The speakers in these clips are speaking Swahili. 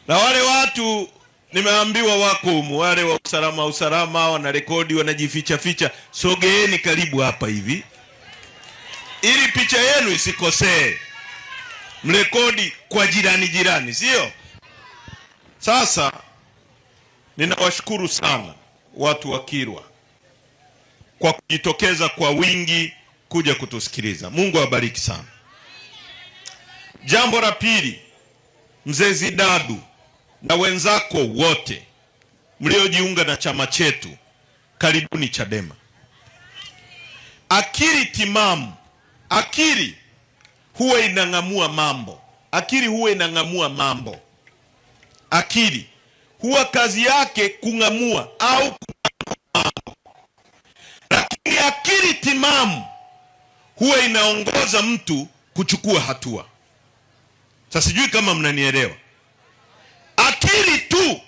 Na wale watu nimeambiwa wako humu, wale wa usalama wanarekodi, wanajificha ficha. Sogeeni karibu hapa hivi ili picha yenu isikosee. Mrekodi kwa jirani, sio? Sasa ninawashukuru sana watu wa Kilwa kwa kujitokeza kwa wingi kuja kutusikiliza. Mungu awabariki sana. Jambo la pili, Mzee Zidadu na wenzako wote mliojiunga na chama chetu, karibuni Chadema. Akili timamu, akili huwa inang'amua mambo. Akili huwa kazi yake kung'amua au mambo. Lakini akili timamu huwa inaongoza mtu kuchukua hatua. Sasa sijui kama mnanielewa. Akili tu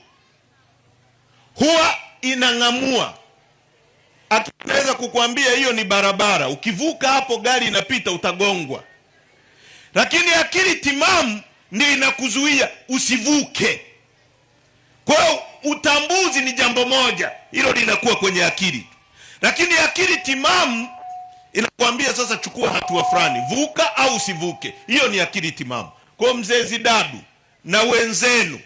huwa inang'amua. Anaweza kukuambia hiyo ni barabara, ukivuka hapo gari inapita utagongwa. Lakini akili timamu ndio inakuzuia usivuke. Kwa hiyo utambuzi ni jambo moja, hilo linakuwa kwenye akili. Lakini akili timamu inakuambia sasa chukua hatua fulani, vuka au usivuke. Hiyo ni akili timamu. Kwa Mzee Zidadu na wenzenu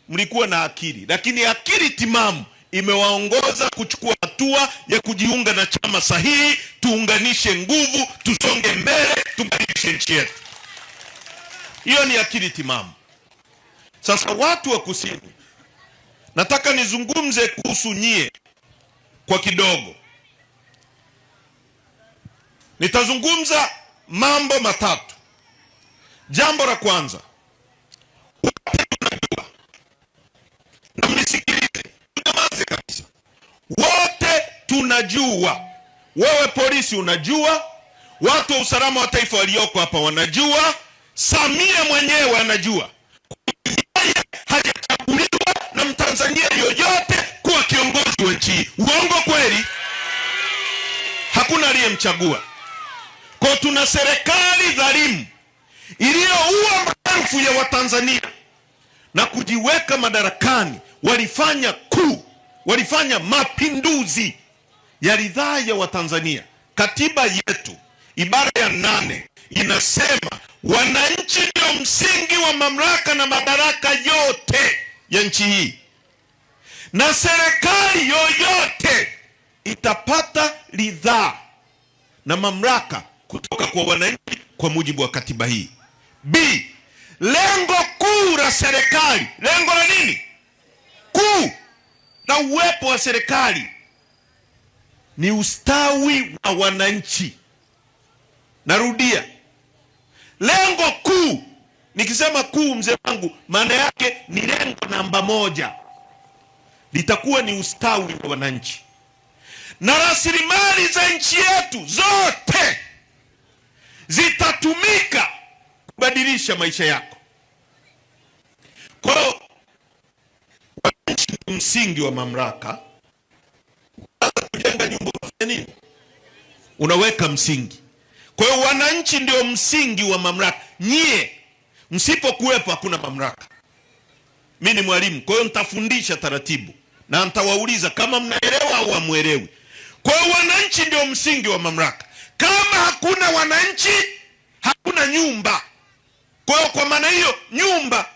mlikuwa na akili, lakini akili timamu imewaongoza kuchukua hatua ya kujiunga na chama sahihi. Tuunganishe nguvu, tusonge mbele, tubadilishe nchi yetu. Hiyo ni akili timamu. Sasa watu wa Kusini, nataka nizungumze kuhusu nyie kwa kidogo. Nitazungumza mambo matatu. Jambo la kwanza, na mnisikilize, nyamaze kabisa. Wote tunajua, wewe polisi unajua, watu wa usalama wa taifa walioko hapa wanajua, Samia mwenyewe anajua, hajachaguliwa na Mtanzania yoyote kuwa kiongozi wa nchi. Uongo kweli? Hakuna aliyemchagua. Kwa tuna serikali dhalimu iliyoua maelfu ya Watanzania na kujiweka madarakani. Walifanya mapinduzi ya ridhaa ya Watanzania. Katiba yetu ibara ya 8 inasema wananchi ndio msingi wa mamlaka na madaraka yote ya nchi hii, na serikali yoyote itapata ridhaa na mamlaka kutoka kwa wananchi kwa mujibu wa katiba hii. B, lengo kuu la serikali, lengo la nini kuu na uwepo wa serikali ni ustawi wa wananchi. Narudia, lengo kuu. Nikisema kuu, mzee wangu, maana yake ni lengo namba 1 litakuwa ni ustawi wa wananchi, na rasilimali za nchi yetu zote zitatumika kubadilisha maisha yako. Kwa hiyo wananchi ni msingi wa mamlaka. Unaweza kujenga nyumba, unafanya nini? Unaweka msingi. Kwa hiyo wananchi ndio msingi wa mamlaka. Nyie msipokuwepo hakuna mamlaka. Mimi ni mwalimu, kwa hiyo nitafundisha taratibu na nitawauliza kama mnaelewa au hamuelewi. Kwa hiyo wananchi ndio msingi wa mamlaka. Kama hakuna wananchi, hakuna nyumba. Kwa hiyo kwa maana hiyo nyumba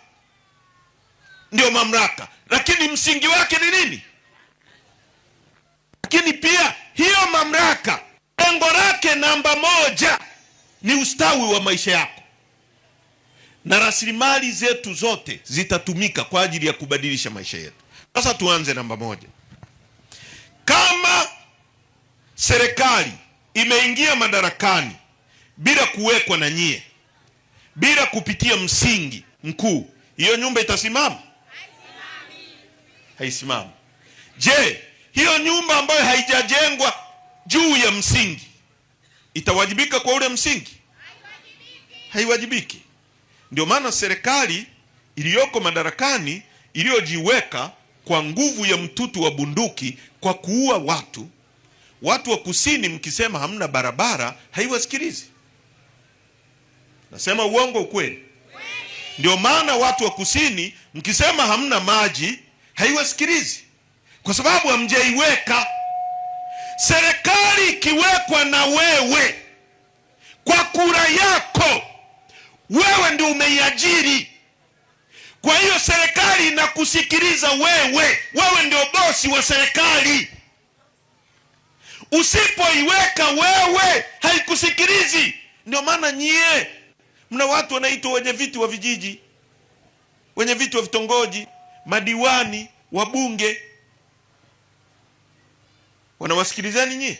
ndio mamlaka, lakini msingi wake ni nini? Lakini pia hiyo mamlaka lengo lake namba 1 ni ustawi wa maisha yako, na rasilimali zetu zote zitatumika kwa ajili ya kubadilisha maisha yetu. Sasa tuanze namba 1. Kama serikali imeingia madarakani bila kuwekwa na nyie, bila kupitia msingi mkuu, hiyo nyumba itasimama? Haisimami. Je, hiyo nyumba ambayo haijajengwa juu ya msingi itawajibika kwa ule msingi? Haiwajibiki. Ndio maana serikali iliyoko madarakani iliyojiweka kwa nguvu ya mtutu wa bunduki kwa kuua watu wa Kusini, mkisema hamna barabara haiwasikilizi. Nasema uongo ukweli? Ndio maana watu wa Kusini mkisema hamna maji haiwasikilizi, kwa sababu hamjaiweka. Serikali ikiwekwa na wewe kwa kura yako, wewe ndio umeiajiri. Kwa hiyo serikali inakusikiliza wewe, wewe ndio bosi wa serikali. Usipoiweka wewe, haikusikilizi. Ndio maana nyie mna watu wanaitwa wenye viti wa vijiji, wenye viti wa vitongoji, madiwani, wabunge. Wanawasikilizani nyie?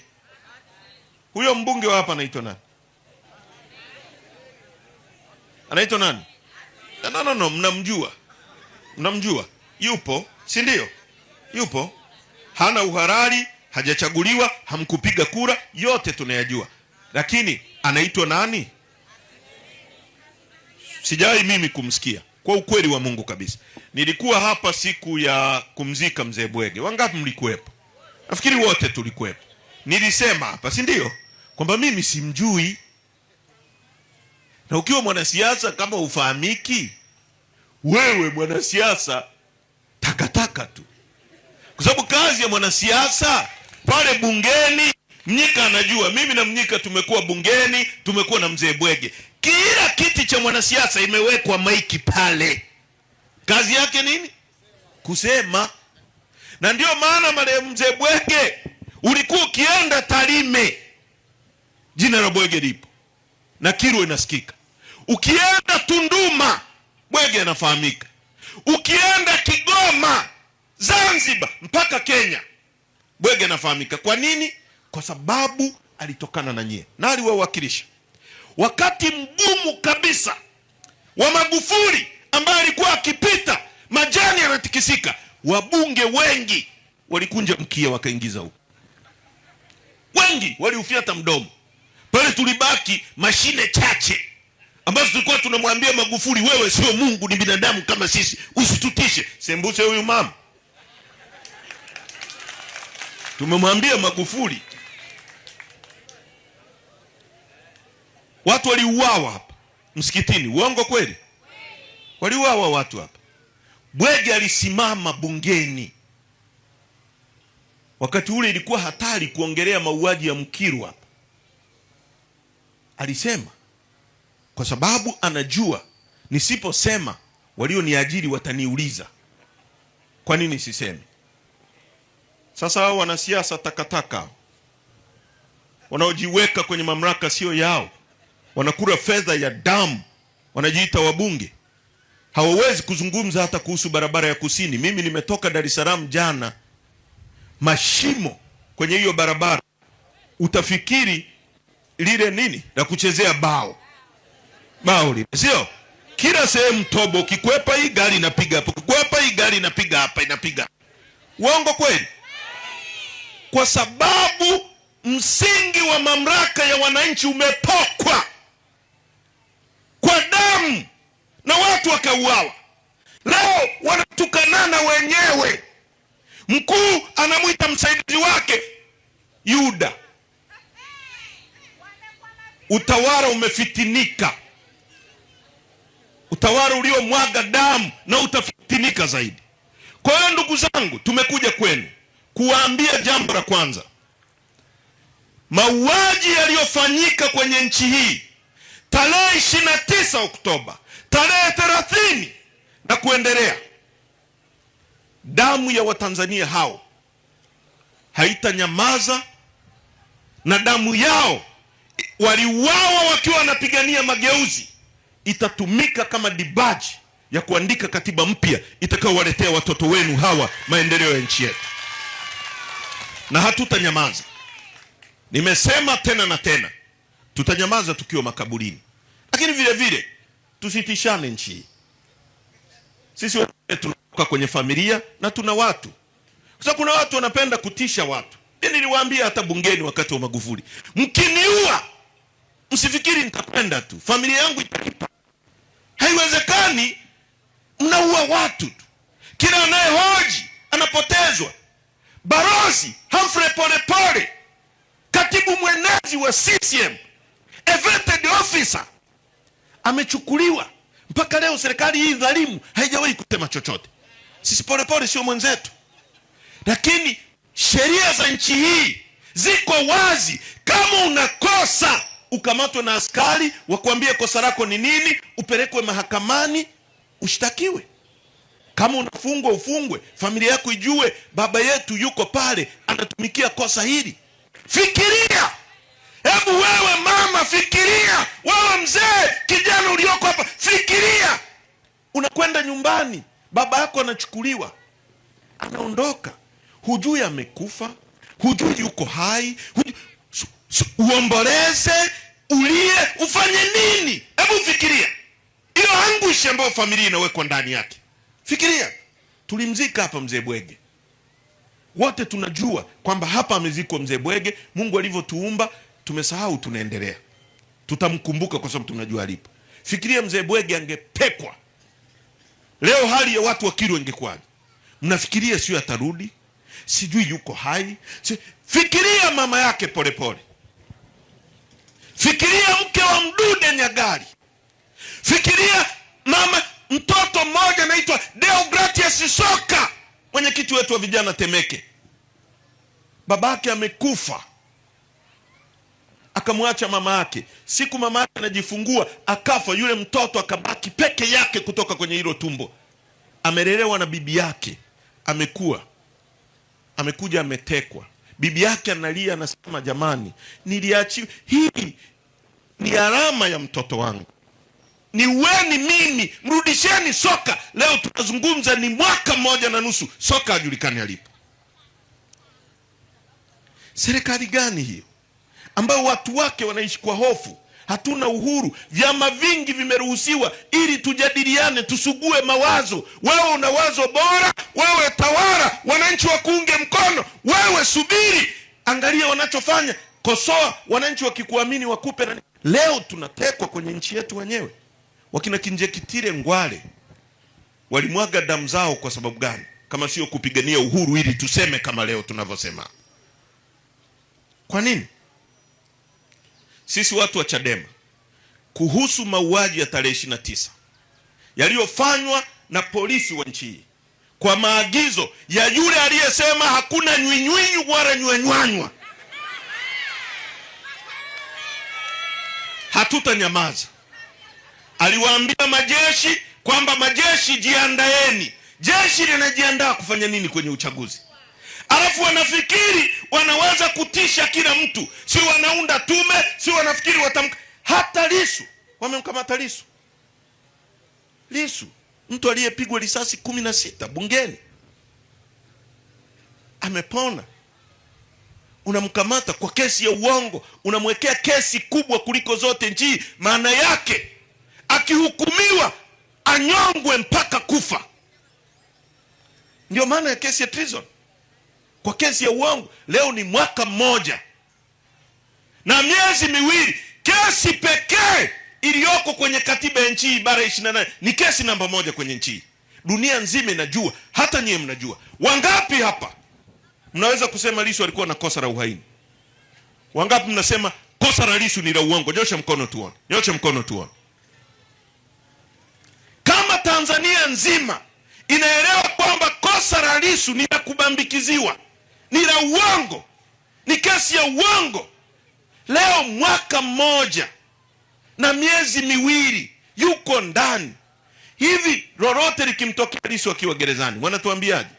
Huyo mbunge wa hapa anaitwa nani? Anaitwa nani? No, mnamjua. Mnamjua. Yupo, si ndio? Yupo. Hana uhalali, hajachaguliwa, hamkupiga kura, yote tunayajua. Lakini anaitwa nani? Sijai mimi kumsikia. Kwa ukweli wa Mungu kabisa. Nilikuwa hapa siku ya kumzika mzee Bwege. Wangapi mlikuwepo? Nafikiri wote tulikuwepo. Nilisema hapa, si ndio? Kwamba mimi simjui. Na ukiwa mwanasiasa kama ufahamiki, wewe mwanasiasa takataka tu. Kwa sababu kazi ya mwanasiasa pale bungeni, Mnyika anajua, mimi na Mnyika tumekuwa bungeni, tumekuwa na mzee Bwege. Kila kiti cha mwanasiasa imewekwa maiki pale. Kazi yake nini? Kusema. Na ndio maana marehemu mzee Bwege, ulikuwa ukienda Tarime, jina la Bwege lipo na Kilwa inasikika. Ukienda Tunduma, Bwege anafahamika. Ukienda Kigoma, Zanzibar, mpaka Kenya, Bwege anafahamika. Kwa nini? Kwa sababu alitokana na nyie na aliwawakilisha. Wakati mgumu kabisa wa Magufuli ambaye alikuwa akipita majani yanatikisika, wabunge wengi walikunja mkia wakaingiza huko. Wengi waliufiata mdomo. Pale tulibaki mashine chache ambazo tulikuwa tunamwambia Magufuli, wewe sio Mungu, ni binadamu kama sisi, usitutishe. Sembuse huyu mama. Tumemwambia Magufuli. Watu waliuawa hapa msikitini, uongo kweli? Waliuawa watu hapa. Bwege alisimama bungeni. Wakati ule ilikuwa hatari kuongelea mauaji ya Mkirwa. Alisema kwa sababu anajua nisiposema walioniajiri wataniuliza. Kwa nini sisemi? Sasa hao wanasiasa takataka wanaojiweka kwenye mamlaka sio yao, wanakula fedha ya damu, wanajiita wabunge, hawawezi kuzungumza hata kuhusu barabara ya kusini. Mimi nimetoka Dar es Salaam jana, mashimo kwenye hiyo barabara utafikiri lile nini la kuchezea bao lile, sio? Kila sehemu tobo, kikwepa hii gari inapiga hapo, kikwepa hii gari inapiga hapa, inapiga. Uongo kweli? Kwa sababu msingi wa mamlaka ya wananchi umepokwa kwa damu na watu wakauawa. Leo wanatukanana wenyewe. Mkuu anamuita msaidizi wake Yuda. Utawala umefitinika. Utawala uliomwaga damu na utafitinika zaidi. Kwa hiyo ndugu zangu, tumekuja kwenu kuwaambia jambo la kwanza. Mauaji yaliyofanyika kwenye nchi hii tarehe 29 Oktoba, tarehe 30 na kuendelea, damu ya Watanzania hao haitanyamaza, na damu yao waliuawa wakiwa wanapigania mageuzi itatumika kama dibaji ya kuandika katiba mpya itakayowaletea watoto wenu hawa maendeleo ya nchi yetu. Na hatutanyamaza. Nimesema tena na tena, tutanyamaza tukiwa makaburini. Lakini vile vile tusitishane nchi hii. Sisi tunatoka kwenye familia na tuna watu. Kwa sababu kuna watu wanapenda kutisha watu. Niliwaambia hata bungeni wakati wa Magufuli, mkiniua msifikiri nitakwenda tu, familia yangu italipa. Haiwezekani. Mnaua watu tu. Kila anayehoji anapotezwa. Balozi Humphrey Polepole, katibu mwenezi wa CCM, elected officer, amechukuliwa Mpaka leo serikali hii dhalimu haijawahi kusema chochote. Sisi Polepole sio mwenzetu, lakini sheria za nchi hii ziko wazi. Kama unakosa, ukamatwe na askari, wakuambie kosa lako ni nini, upelekwe mahakamani, ushtakiwe. Kama unafungwa, ufungwe, familia yako ijue baba yetu yuko pale anatumikia kosa hili. Fikiria, hebu wewe mama fikiria, wewe mzee, kijana ulioko hapa fikiria. Unakwenda nyumbani, baba yako anachukuliwa, anaondoka, hujui amekufa, hujui yuko hai, uomboleze, ulie, ufanye nini? Hebu fikiria hiyo anguish ambayo familia inawekwa ndani yake. Fikiria, tulimzika hapa mzee Bwege, wote tunajua kwamba hapa amezikwa mzee Bwege. Mungu alivyotuumba, tumesahau, tunaendelea, tutamkumbuka kwa sababu tunajua alipo. Fikiria mzee Bwege angepekwa leo, hali ya watu wa Kilwa ingekuwaje? Mnafikiria sio atarudi, sijui yuko hai. Fikiria mama yake Polepole, fikiria mke wa Mdude Nyagali, fikiria mama mtoto mmoja anaitwa Deogratias Soka, mwenyekiti wetu wa vijana Temeke. Babake amekufa, akamwacha mama yake. Siku mama yake anajifungua akafa, yule mtoto akabaki peke yake kutoka kwenye hilo tumbo. Amelelewa na bibi yake, amekuja ametekwa. Bibi yake analia, anasema jamani, niliachiwa, hii ni alama ya mtoto wangu, niweni mimi, mrudisheni Soka. Leo tunazungumza ni mwaka mmoja na nusu, Soka hajulikani alipo. Serikali gani hiyo ambayo watu wake wanaishi kwa hofu? Hatuna uhuru. Vyama vingi vimeruhusiwa ili tujadiliane, tusugue mawazo. Wewe una wazo bora, wewe tawala, wananchi wakuunge mkono. Wewe subiri, angalia wanachofanya, kosoa, wananchi wakikuamini wakupe. Leo tunatekwa kwenye nchi yetu wenyewe. Wakina Kinjekitile Ngwale walimwaga damu zao kwa sababu gani kama sio kupigania uhuru ili tuseme kama leo tunavyosema? Kwa nini? Sisi watu wa Chadema, kuhusu mauaji ya tarehe 29 yaliyofanywa na polisi wa nchi hii kwa maagizo ya yule aliyesema hakuna nywinywi wala nywanywanywa, hatutanyamaza. Aliwaambia majeshi kwamba majeshi jiandaeni. Jeshi linajiandaa kufanya nini kwenye uchaguzi? Alafu wanafikiri wanaweza kutisha kila mtu, si wanaunda tume, si wanafikiri hata Lissu wamemkamata. Lissu mtu aliyepigwa risasi 16 bungeni, amepona. Unamkamata kwa kesi ya uongo, unamwekea kesi kubwa kuliko zote nchi. Maana yake akihukumiwa anyongwe mpaka kufa. Ndio maana ya kesi ya treason, kwa kesi ya uongo. Leo ni mwaka mmoja na miezi miwili. Kesi pekee iliyoko kwenye katiba ya nchi ibara 28 ni kesi namba 1 kwenye nchi. Dunia nzima inajua, hata nyie mnajua. Wangapi hapa mnaweza kusema Lissu alikuwa na kosa la uhaini? Wangapi mnasema kosa la Lissu ni la uongo? Nyosha mkono tuone, nyosha mkono tuone. Kama Tanzania nzima inaelewa kwamba kosa la Lissu ni la kubambikiziwa, ni la uongo, ni kesi ya uongo, leo mwaka mmoja na miezi miwili yuko ndani. Hivi lolote likimtokea Lissu akiwa gerezani, wanatuambiaje?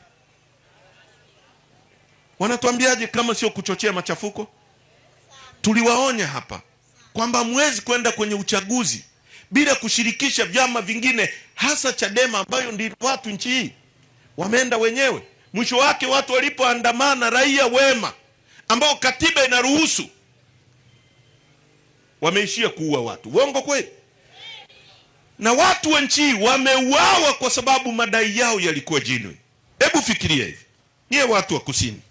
Wanatuambiaje kama sio kuchochea machafuko? Tuliwaonya hapa kwamba mwezi kwenda kwenye uchaguzi bila kushirikisha vyama vingine, hasa Chadema ambayo ndio watu nchi hii. Wameenda wenyewe. Mwisho wake watu walipoandamana, raia wema ambao katiba inaruhusu, wameishia kuua watu. Uongo kweli? Na watu wa nchi wameuawa kwa sababu madai yao yalikuwa genuine. Hebu fikiria hivi, nyie watu wa kusini.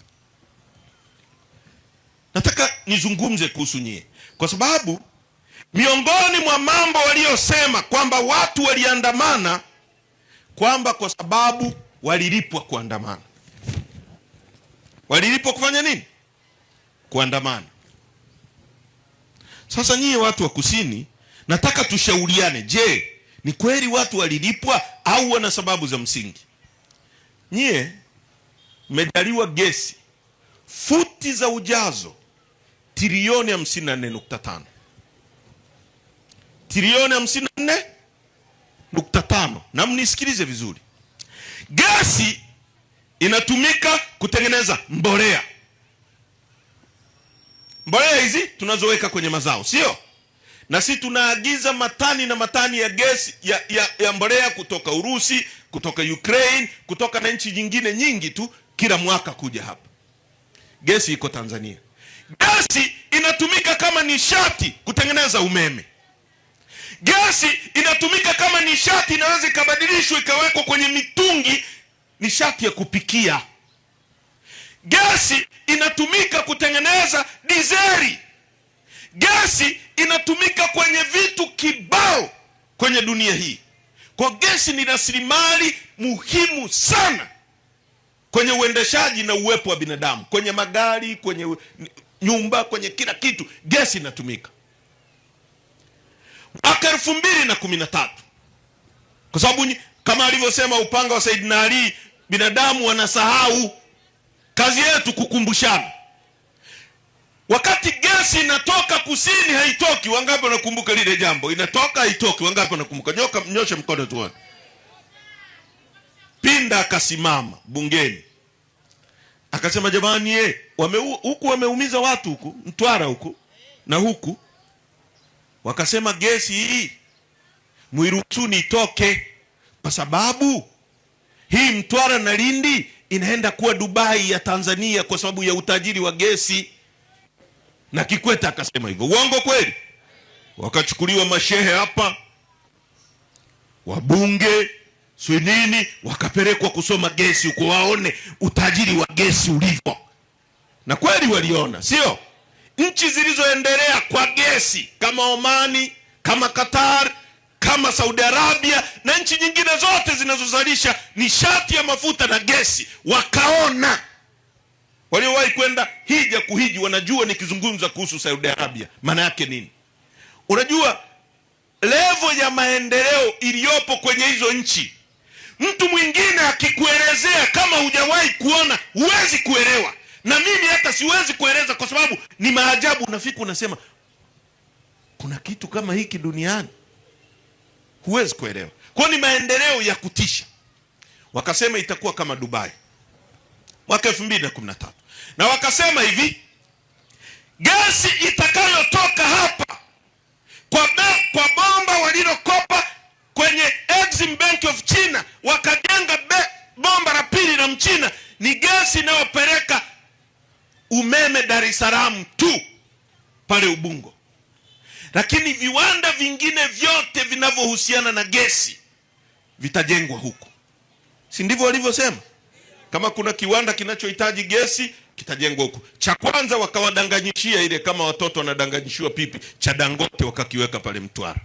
Nataka nizungumze kuhusu nyie, kwa sababu miongoni mwa mambo waliosema kwamba watu waliandamana kwamba kwa sababu walilipwa kuandamana. Walilipwa kufanya nini? Kuandamana. Sasa nyie watu wa kusini, nataka tushauriane. Je, Ni kweli watu walilipwa au wana sababu za msingi? Nyie mmejaliwa gesi futi za ujazo trilioni 54.5. Trilioni 54.5. Na mnisikilize vizuri. Gesi inatumika kutengeneza mbolea. Mbolea hizi tunazoweka kwenye mazao, sio? Na sisi tunaagiza matani na matani ya gesi ya mbolea kutoka Urusi, kutoka Ukraine, kutoka na nchi nyingine nyingi tu kila mwaka kuja hapa. Gesi iko Tanzania. Gesi inatumika kama nishati kutengeneza umeme. Gesi inatumika kama nishati, inaweza ikabadilishwa ikawekwa kwenye mitungi, nishati ya kupikia. Gesi inatumika kutengeneza dizeli. Gesi inatumika kwenye vitu kibao kwenye dunia hii. Kwa gesi ni rasilimali muhimu sana kwenye uendeshaji na uwepo wa binadamu, kwenye magari, kwenye nyumba, kwenye kila kitu gesi inatumika. Mwaka 2013, kwa sababu kama alivyosema upanga wa Saidina Ali, binadamu wanasahau. Kazi yetu kukumbushana. Wakati gesi inatoka kusini haitoki, wangapi wanakumbuka lile jambo? Inatoka haitoki, wangapi wanakumbuka? Nyosha mkono tuone. Pinda akasimama bungeni akasema, jamani huku wameumiza watu, huku Mtwara huku na huku. Wakasema gesi hii muiruhusuni itoke, kwa sababu hii Mtwara na Lindi inaenda kuwa Dubai ya Tanzania kwa sababu ya utajiri wa gesi. Na Kikwete akasema hivyo. Uongo kweli? Wakachukuliwa mashehe hapa, wabunge, nini, wakapelekwa kusoma gesi huko waone utajiri wa gesi ulivyo. Na kweli waliona, sio? Nchi zilizoendelea kwa gesi kama Omani, kama Qatar, kama Saudi Arabia na nchi nyingine zote zinazozalisha nishati ya mafuta na gesi, wakaona. Waliowahi kwenda hija kuhiji wanajua nikizungumza kuhusu Saudi Arabia maana yake nini. Unajua level ya maendeleo iliyopo kwenye hizo nchi. Mtu mwingine akikuelezea kama hujawahi kuona, huwezi kuelewa. Na mimi hata siwezi kueleza kwa sababu ni maajabu. Unafika unasema kuna kitu kama hiki duniani, huwezi kuelewa. Kwa ni maendeleo ya kutisha. Wakasema itakuwa kama Dubai mwaka 2013. Na wakasema hivi, gesi itakayotoka hapa kwa bomba walilokopa kwenye Exim Bank of China, wakajenga bomba la pili la Mchina, ni gesi inayopeleka umeme Dar es Salaam tu pale Ubungo. Lakini viwanda vingine vyote vinavyohusiana na gesi vitajengwa huko. Si ndivyo walivyosema? Kama kuna kiwanda kinachohitaji gesi kitajengwa huko. Cha kwanza wakawadanganyishia ile, kama watoto wanadanganyishiwa pipi, cha Dangote wakakiweka pale Mtwara.